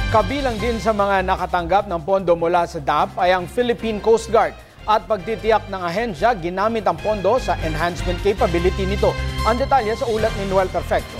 Kabilang din sa mga nakatanggap ng pondo mula sa DAP ay ang Philippine Coast Guard at pagtitiyak ng ahensya ginamit ang pondo sa enhancement capability nito. Ang detalye sa ulat ni Noel Perfecto.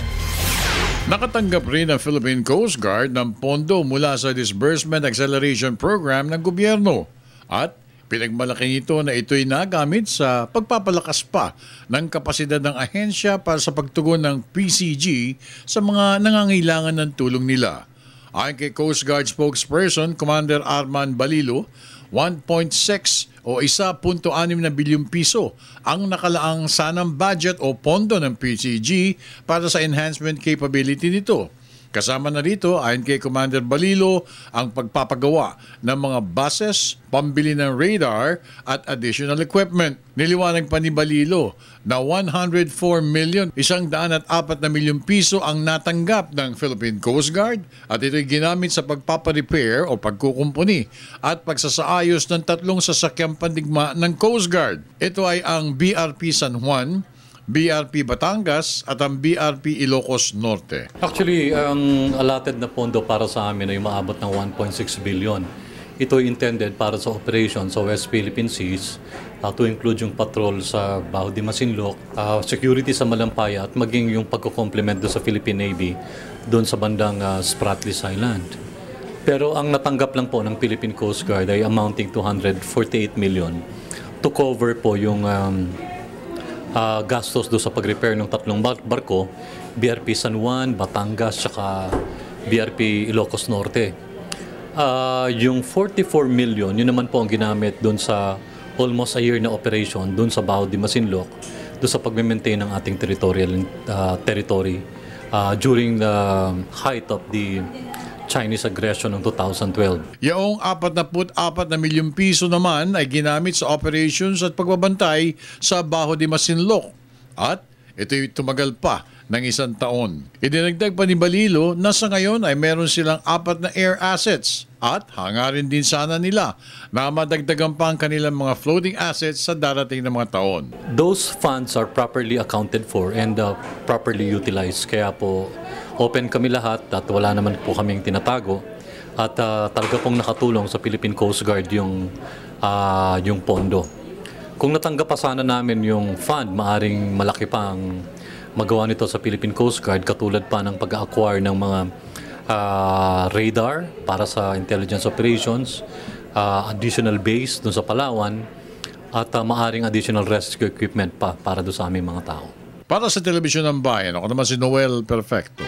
Nakatanggap rin ang Philippine Coast Guard ng pondo mula sa Disbursement Acceleration Program ng gobyerno at pinagmalaki nito na ito'y nagamit sa pagpapalakas pa ng kapasidad ng ahensya para sa pagtugon ng PCG sa mga nangangailangan ng tulong nila. Ayon kay Coast Guard spokesperson Commander Arman Balilo, 1.6 o 1.6 na bilyong piso ang nakalaang sanang budget o pondo ng PCG para sa enhancement capability nito. Kasama na rito, ayon kay Commander Balilo, ang pagpapagawa ng mga buses, pambili ng radar at additional equipment. Niliwanag pa ni Balilo na 104 million, 104 na milyong piso ang natanggap ng Philippine Coast Guard at ito'y ginamit sa pagpaparepair o pagkukumpuni at pagsasaayos ng 3 sasakyang pandigma ng Coast Guard. Ito ay ang BRP San Juan, BRP Batangas at ang BRP Ilocos Norte. Actually, ang allotted na pondo para sa amin ay maabot ng 1.6 billion. Ito ay intended para sa operation sa West Philippine Seas, to include yung patrol sa Baho de Masinloc, security sa Malampaya at maging yung pagko-complement doon sa Philippine Navy doon sa bandang Spratlys Island. Pero ang natanggap lang po ng Philippine Coast Guard ay amounting to 148 million to cover po yung gastos doon sa pag-repair ng 3 barko, BRP San Juan, Batangas, saka BRP Ilocos Norte. Yung 44 million, yun naman po ang ginamit doon sa almost a year na operation doon sa Baho de Masinloc, doon sa pag-maintain ng ating territory during the height of the Chinese aggression ng 2012. Yaong 44 na milyong piso naman ay ginamit sa operations at pagbabantay sa Baho de Masinloc at ito'y tumagal pa ng 1 taon. Idinagdag pa ni Balilo na sa ngayon ay meron silang 4 na air assets at hangarin din sana nila na madagdagan pa ang kanilang mga floating assets sa darating na mga taon. Those funds are properly accounted for and properly utilized. Kaya po open kami lahat at wala naman po kaming tinatago at talaga pong nakatulong sa Philippine Coast Guard yung pondo. Kung natanggap pa sana namin yung fund, maaring malaki pa ang magawa nito sa Philippine Coast Guard, katulad pa ng pag-acquire ng mga radar para sa intelligence operations, additional base dun sa Palawan at maaring additional rescue equipment pa para doon sa aming mga tao. Para sa Telebisyon ng Bayan, ako naman si Noel Perfecto.